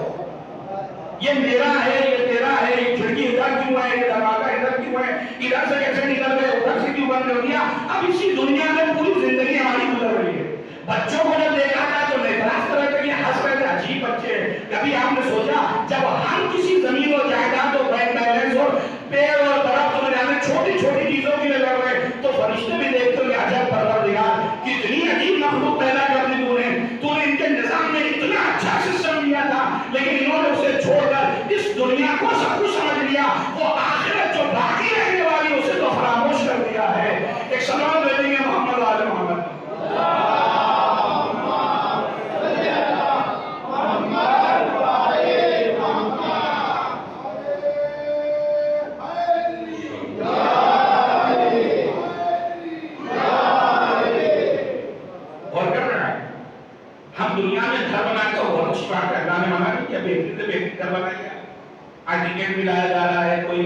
یہ میرا ہے، یہ تیرا ہے، یہ کھڑکی ادھر کیوں ہے، یہ دروازہ ادھر کیوں ہے، ادھر سے کیسے نکل گئے، ادھر سے کیوں بند کر دیا. اب اسی دنیا میں پوری زندگی ہماری گزر رہی ہے. بچوں کو جب دیکھا تھا تو نگراس طرح کے ہنس رہے تھے، عجیب بچے. کبھی آپ نے سوچا جب ہم کسی زمین و جائیداد اور بینک بیلنس اور پیڑ اور درخت میں جانے چھوٹی چھوٹی چیزوں کے لیے لڑ رہے تو فرشتے بھی دیکھتے کہ عجب پروردگار، کتنی عجیب مخلوق پیدا کر دی تو نے ان کے نظام میں اتنا اچھا سسٹم دیا تھا، لیکن انہوں نے اسے چھوڑ کر اس دنیا کو سب کچھ سمجھ لیا، وہ آخرت جو باقی رہنے والی اسے تو فراموش کر دیا ہے. ایک سلام دے دیں گے محمد آل محمد. آرکیٹیکٹ بھی لایا جا رہا ہے، کوئی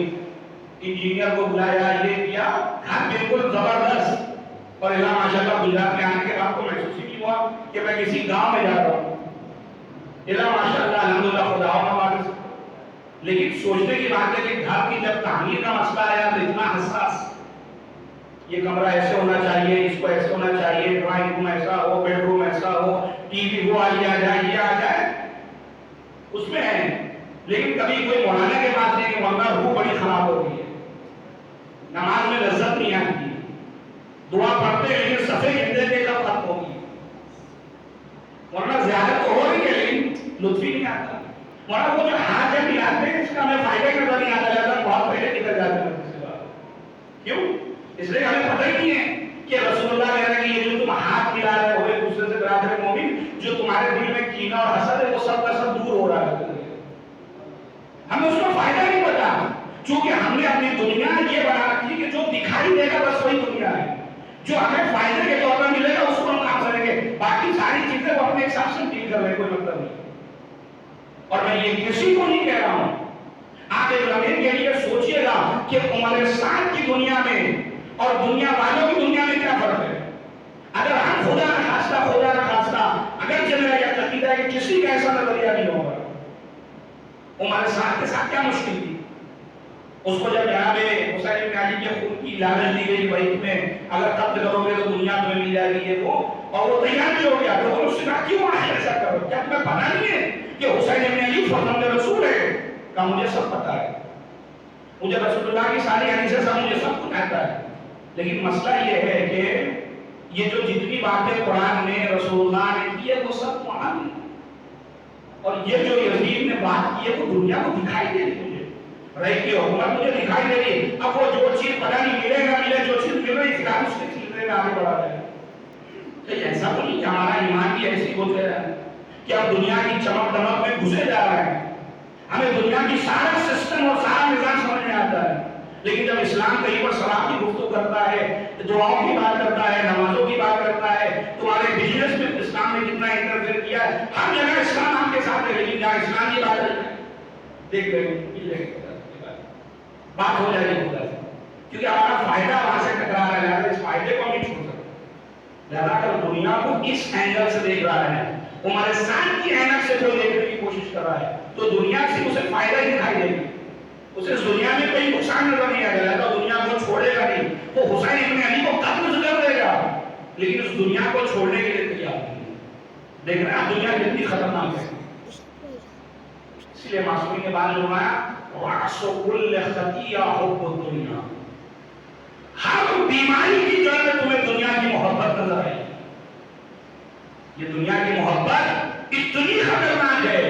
انجینئر کو بلایا، یہ کیا، ہر بالکل زبردست. اور اللہ ماشاءاللہ گجرات میں آنے کے بعد کو محسوس ہی نہیں ہوا کہ میں کسی گاؤں میں جا رہا ہوں. اللہ ماشاءاللہ الحمدللہ خدا ہمارے. لیکن سوچنے کی بات ہے کہ گھر کی جب تعمیر کا مسئلہ آیا تو اتنا حساس، یہ کمرہ ایسے ہونا چاہیے، اس کو ایسے ہونا چاہیے، ڈرائنگ روم ایسا ہو، بیڈ روم ایسا ہو، ٹی وی وہ آ جائے، یہ آ جائے، اس میں ہے. لیکن کبھی کوئی مولانا کے پاس نہیں کہ مولانا روح بڑی خراب ہو گئی ہے، نماز میں لذت نہیں آتی، دعا پڑھتے ہیں لیکن صفحے گنتے تھے کب ختم ہوگی، مولانا زیادت تو ہو رہی ہے لیکن لطف ہی نہیں آتا. مولانا وہ جو ہاتھ جب ملاتے ہیں اس کا ہمیں فائدہ نظر نہیں آتا، جاتا بہت پہلے نکل جاتے ہیں. کیوں؟ اس لیے ہمیں پتہ ہی نہیں ہے کہ رسول اللہ کہہ رہے ہیں کہ یہ جو تم ہاتھ ملا رہے ہو ایک دوسرے سے برادر مومن، جو تمہارے دل میں کینہ اور حسد ہے وہ سب کا سب دور ہو رہا ہے. ہمیں اس کا فائدہ نہیں پتا. چونکہ ہم نے اپنی دنیا یہ بنا رکھی کہ جو دکھائی دے گا بس وہی دنیا ہے، جو ہمیں فائدے کے طور پر ملے گا اس کو ہم کام کریں گے، باقی ساری چیزیں وہ اپنے حساب سے ڈیل کر رہے ہیں، کوئی مطلب نہیں۔ اور میں یہ کسی کو نہیں کہہ رہا ہوں، آپ ایک لمحے کے لیے سوچئے گا کہ عمر سعد کی دنیا میں اور دنیا والوں کی دنیا میں کیا فرق ہے۔ اگر ہم خدا نہ خواستہ اگر چلے یا عقیدہ ہے کہ کسی کا ایسا نظریہ نہیں ہوگا، عمر سعد کے ساتھ کیا مشکل تھی؟ اس کو جب جناب حسین بن علی کے خون کی لالچ دی گئی بھائی تمہیں اگر قتل کرو گے تو دنیا تمہیں مل جائے گی یہ وہ، اور وہ تیار بھی ہو گیا، تو اس نے کہا کیوں ایسا کرو، کیا تمہیں پتہ نہیں ہے کہ حسین بن علی فرزند رسول ہے؟ کہا مجھے سب پتہ ہے، مجھے رسول اللہ کی ساری حدیثیں سب مجھے سب کچھ آتا ہے، لیکن مسئلہ یہ ہے کہ یہ جو جتنی باتیں قرآن میں رسول اللہ نے کی ہے وہ سب وہاں نہیں، اور یہ جو یزید نے بات کی ہے وہ دنیا کو دکھائی دے رہی مجھے، رہی کی حکومت مجھے دکھائی دے رہی، اب وہ جو چیز پتہ نہیں ملے گا ملے، جو چیز مل رہی ہے اس کے سلسلے میں آگے بڑھا رہے ہیں۔ تو ایسا تو نہیں کہ ہمارا ایمان کی ایسی ہو جائے کہ اب دنیا کی چمک دمک میں گھسے جا رہے ہیں، ہمیں دنیا کی سارا سسٹم اور سارا نظام سمجھ میں آتا ہے، لیکن جب اسلام کہیں پر صلاح کی گفتگو کرتا ہے، دعاؤں کی بات کرتا ہے، نمازوں کی بات کرتا ہے، تمہارے بزنس میں اسلام نے کتنا انٹرفیئر کیا ہے، ہر جگہ اسلام آپ کے ساتھ ہے، لیکن جہاں اسلام کی بات ہے دیکھ رہے بات ہو جائے گی خدا سے، کیونکہ ہمارا فائدہ وہاں سے ٹکرا رہا ہے، لہٰذا اس فائدے کو نہیں چھوڑ سکتے، لہٰذا اگر دنیا کو اس اینگل سے دیکھ رہا ہے، عمر سعد کی اینگل سے کوئی دیکھنے کی کوشش کر رہا ہے تو دنیا سے اسے فائدہ ہی دکھائی دے گی، اسے اس دنیا میں کوئی نقصان نظر نہیں آئے گا، تو دنیا کو چھوڑے گا نہیں، وہ حسین ابن علی کو قتل کر دے گا لیکن اس دنیا کو چھوڑنے کے لیے تیار نہیں۔ دیکھ رہے ہیں دنیا کتنی خطرناک ہے، اس لیے معصومی کے بعد فرمایا رأس کل خطیہ حب الدنیا، ہر بیماری کی جڑ میں تمہیں دنیا کی محبت نظر آئی، یہ دنیا کی محبت اتنی خطرناک ہے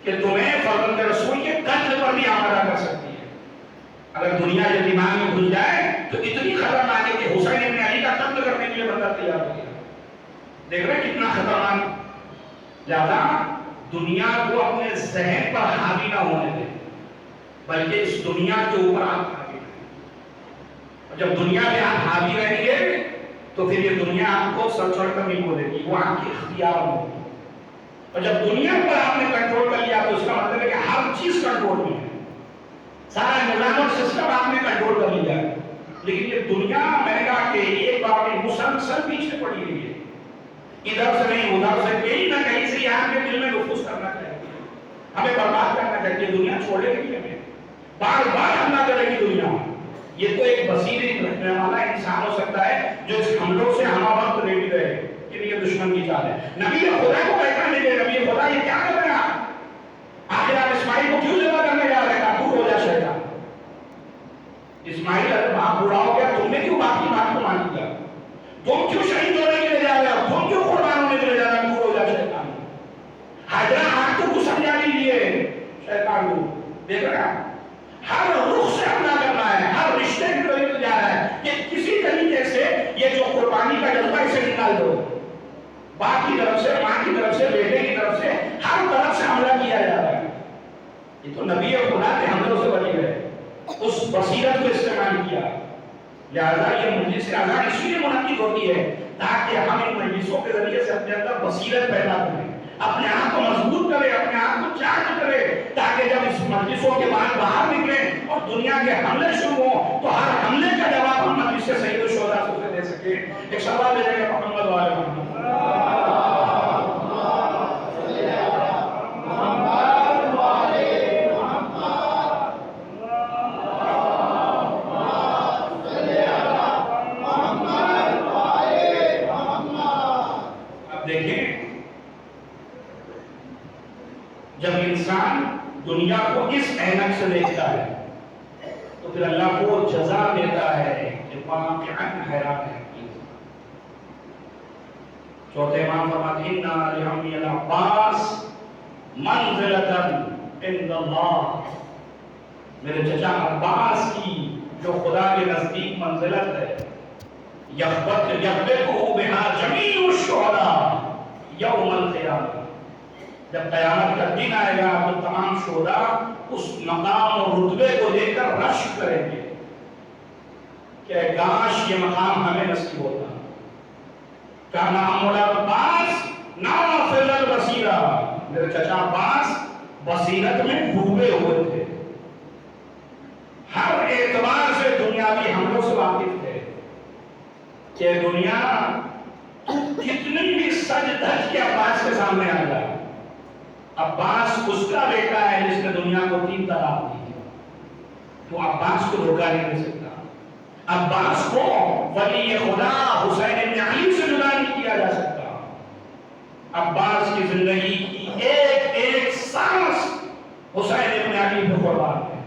کہ تمہیں فرزند رسول کے قتل پر بھی آمادہ کر سکتی ہے، اگر دنیا کے دماغ میں گھس جائے تو اتنی خطرناک ہے کہ حسین ابن علی کا قتل کرنے کے لیے بندہ تیار ہو گیا، دیکھ رہے کتنا خطرناک۔ لہذا دنیا کو اپنے ذہن پر حاوی نہ ہونے دیں، بلکہ اس دنیا کے اوپر آپ حاوی رہیں، اور جب دنیا میں آپ حاوی رہیں گے تو پھر یہ دنیا آپ کو سر چڑھ کر نہیں بولے گی، وہ آپ کے اختیار میں ہوگی، اور جب دنیا پر آپ نے کنٹرول کر لیا تو اس کا مطلب ہے کہ ہر چیز کنٹرول میں ہے، سارا نظام اور سسٹم آپ نے کنٹرول کر لیا ہے، لیکن یہ دنیا میں نے کہا کہ ایک بار میں مسلسل پیچھے پڑی ہوئی ہے، ادھر سے نہیں ادھر سے کہیں نہ کہیں سے یہاں کے دل میں نفوذ کرنا چاہیے، ہمیں برباد کرنا چاہیے، دنیا چھوڑے گی ہمیں، بار بار حملہ کرے گی دنیا، یہ تو ایک بصیرت رکھنے والا انسان ہو سکتا ہے جو اس حملوں سے ہمہ وقت ریڈی رہے کہ یہ دشمن کی چال ہے۔ نبی خدا کو بیٹھا نہیں دے، نبی خدا یہ کیا کر رہے ہیں آپ؟ آخر آپ اسماعیل کو کیوں ذبح کرنے جا رہے ہیں؟ دور ہو جا شیطان، اسماعیل اگر باپ بوڑھا ہو گیا تم نے کیوں باپ کی بات کو مان لیا؟ تم کیوں شہید ہونے کے لیے جا رہے ہو؟ تم کیوں قربان ہونے کے لیے جا رہے ہو؟ دور ہو جا شیطان، حاضرہ آنکھ کو سمجھا لیجیے شیطان کو، دیکھ رہے ہیں ہر رخ سے حملہ کرنا ہے، ہر رشتے کی طرف جا رہا ہے کہ کسی طریقے سے یہ جو قربانی کا جذبہ اسے نکال دو، باپ کی طرف سے، ماں کی طرف سے، بیٹے کی طرف سے، ہر طرف سے حملہ کیا جا رہا ہے۔ یہ تو نبی خدا کے حملوں سے بچ گئے، اس بصیرت کو استعمال کیا، لہذا یہ مجلس اذان اس لیے منعقد ہوتی ہے تاکہ ہم ان مجلسوں کے ذریعے سے اپنے اندر بصیرت پیدا کریں، اپنے آپ کو مضبوط کریں، اپنے آپ کو چارج کریں، تاکہ جب اس مجلسوں کے بعد باہر نکلیں اور دنیا کے حملے شروع ہوں تو ہر حملے کا جواب ہم مجلس سے سید الشہداء سے دے سکیں۔ ایک سوال لے جائے گا محمد والے محمد، جب انسان دنیا کو اس اینک سے دیکھتا ہے تو پھر اللہ کو جزا دیتا ہے کہ واقعاً حیران ہے۔ چوتھے امام فرماتے ہیں اِنَّ لِعَمِّ الْعَبَّاسِ مَنزِلَةً عِنْدَ اللَّهِ، میرے چچا عباس کی جو خدا کے نزدیک منزلت ہے، يَخْبِطُهُ بِهَا جَمِيعُ الشُّهَدَاءِ يَوْمَ الْقِيَامَةِ، جب قیامت کا دن آئے گا تو تمام شہداء اس مقام اور رتبے کو لے کر رش کریں گے کہ کاش یہ مقام ہمیں نصیب ہوتا. کانا مولا عباس نافذ البصیرہ، میرے چچا عباس بصیرت میں ڈوبے ہوئے تھے، ہر اعتبار سے دنیاوی حملوں سے واقف تھے کہ دنیا کتنی بھی سج دھج کے عباس کے سامنے آ جائے، عباس اس کا بیٹا ہے جس نے دنیا کو 3 طلاق دی ہے، تو عباس کو دھوکہ نہیں دے سکتا. عباس کو ولی خدا حسین بن علی سے جدا نہیں کیا جا سکتا. عباس کی زندگی کی ایک ایک سانس حسین بن علی پہ قربان ہے،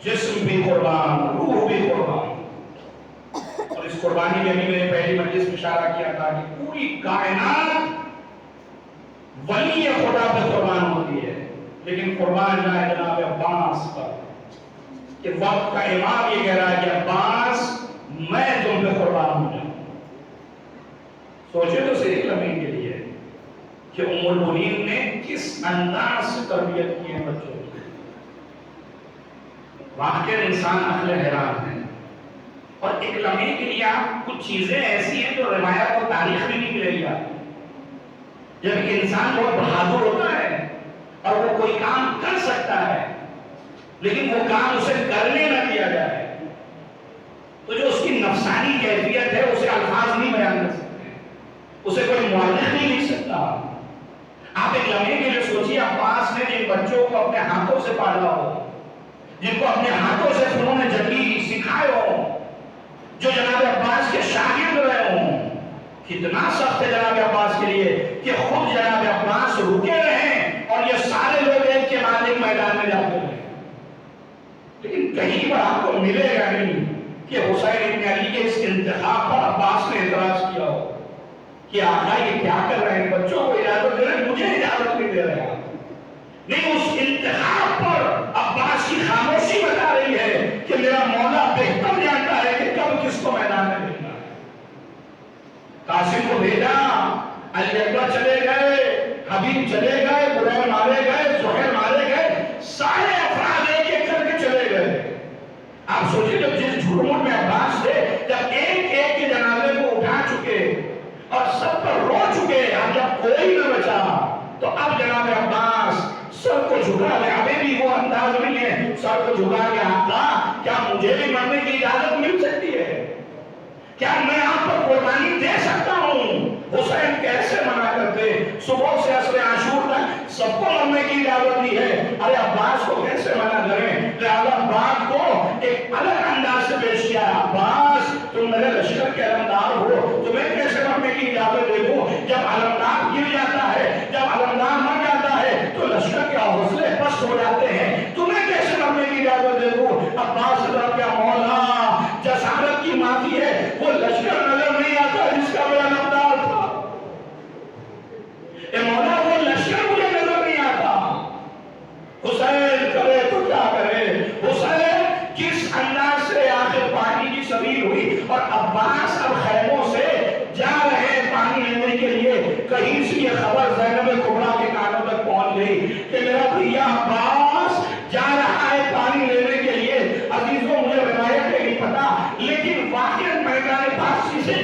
جسم بھی قربان، روح بھی قربان. اور اس قربانی میں بھی میں نے پہلی مجلس میں اشارہ کیا تھا کہ پوری کائنات ولی خدا پہ قربان ہوتی ہے، لیکن قربان جائے جناب عباس پر، کہ وقت کا امام یہ کہہ رہا ہے کہ عباس میں تم پہ قربان ہو جاؤں. سوچے تو صحیح لمحے کے لیے کہ ام المؤمنین نے کس انداز سے تربیت کی ہے بچوں کی. واقعی انسان عقل حیران ہے. اور ایک لمحے کے لیے آپ کچھ چیزیں ایسی ہیں جو روایت اور تاریخ میں نہیں ملے گی. جب ایک انسان بہت بہادر ہوتا ہے اور وہ کوئی کام کر سکتا ہے لیکن وہ کام اسے کرنے نہ دیا جائے تو جو اس کی نفسانی کیفیت ہے اسے الفاظ نہیں بیان کر سکتے، اسے کوئی مؤرخ نہیں لکھ سکتا. آپ ایک لمحے کے لیے سوچیے عباس نے جن بچوں کو اپنے ہاتھوں سے پالا ہو، جن کو اپنے ہاتھوں سے فنون جنگی سکھائے ہو، جو جناب عباس کے شاگرد رہے ہوں، کتنا سخت ہے جناب عباس کے لیے کہ خود جناب عباس رکے رہیں اور یہ سارے لوگ ایک کے بعد ایک میدان میں جاتے رہے. لیکن کہیں پر آپ کو ملے گا نہیں کہ حسین بن علی کے اس انتخاب پر عباس نے اعتراض کیا ہو کہ آقا یہ کیا کر رہے ہیں، بچوں کو اجازت دے رہے ہیں، مجھے اجازت نہیں دے رہے ہیں. نہیں، اس انتخاب پر عباس کی خاموشی بتا رہی ہے کہ میرا مولا بہتر جانتا ہے کہ کب کس کو میدان میں بھیجنا ہے. قاسم کو بھیجا، علی اکبر چلے گئے، حبیب چلے گئے، برہان مارے گئے، زہیر مارے گئے، سارے افراد ایک ایک کر کے چلے گئے. آپ سوچیں جب جس جھرمٹ میں عباس تھے، جب ایک ایک کے جنازے کو اٹھا چکے اور سب پر رو چکے، اب جب کوئی نہ بچا تو اب جناب عباس سر کو جھکا لے. ابھی بھی وہ انداز نہیں ہے سر کو جھکا کے آقا کیا مجھے بھی مرنے کی اجازت مل سکتی ہے، کیا میں آپ پر قربانی دے سکتا ہوں. حسین کیسے منع کرتے، صبح سے عصر عاشور تک سب کو مرنے کی اجازت دی ہے، ارے عباس کو کیسے منع کریں. لہذا عباس کو ایک الگ انداز سے پیش کیا. عباس تم میرے لشکر کے علمدار ہو، تمہیں کیسے مرنے کی اجازت دے دوں. جب علمدار گر جاتا ہے، جب علمدار مر جاتا ہے تو لشکر کے حوصلے پست ہو جاتے ہیں، تمہیں کیسے مرنے کی اجازت دے دوں. عباس نے کہا مولا جسارت کی معافی ہے، وہ لشکر نظر نہیں آتا جس کا میرا علمدار تھا. اے مولا وہ لشکر مجھے نظر نہیں آتا. حسین کرے تو کیا کرے. حسین کس انداز سے آخر پانی کی سبیل ہوئی اور عباس اب خیموں سے جا رہے ہیں پانی لینے کے لیے. کہیں سے یہ خبر زینب کبریٰ کے کانوں تک پہنچ گئی کہ میرا بھیا عباس جا رہا ہے پانی لینے کے لیے. عزیزوں مجھے روایت نہیں پتا لیکن واقعاً میدان باسی سے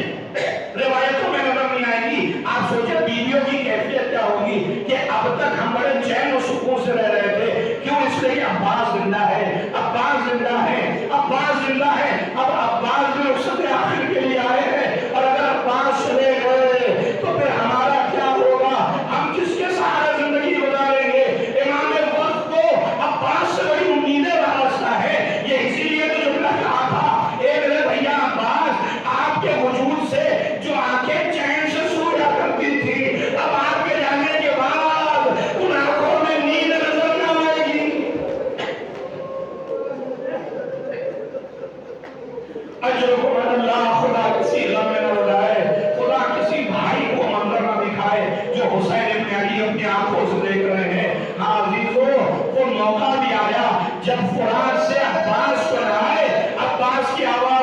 روایتوں میں نظر نہیں آئے گی. آپ سوچیں بیویوں کی کیفیت کیا ہوگی کہ اب تک ہم بڑے چین و سکون سے رہ رہے تھے. کیوں؟ اس لیے کہ عباس زندہ ہے، عباس زندہ ہے، عباس زندہ ہے. اب عباس بھی رخصت آخر کے لیے آئے ہیں اور اگر عباس چلے گئے تو پھر ہمارا کیا ہوگا، ہم کس کے سہارے زندگی گزاریں گے. امام وقت کو عباس سے بڑی امیدیں وابستہ ہے. یہ اسی لیے تو جملہ کہا تھا اے میرے بھیا عباس، آپ کے وجود سے جو آنکھیں چین سے سو جا کرتی تھی اب آپ کے جانے کے بعد ان آنکھوں میں نیند نظر نہ آئے گی. اجرکم اللہ، خدا کسی غم میں نہ اڑائے، خدا کسی بھائی کو منظر نہ دکھائے جو حسین بن علی اپنی آنکھوں سے دیکھ رہے ہیں. ہاں عزیزو وہ موقع بھی آیا جب فرات سے عباس کو آئے، عباس کی آواز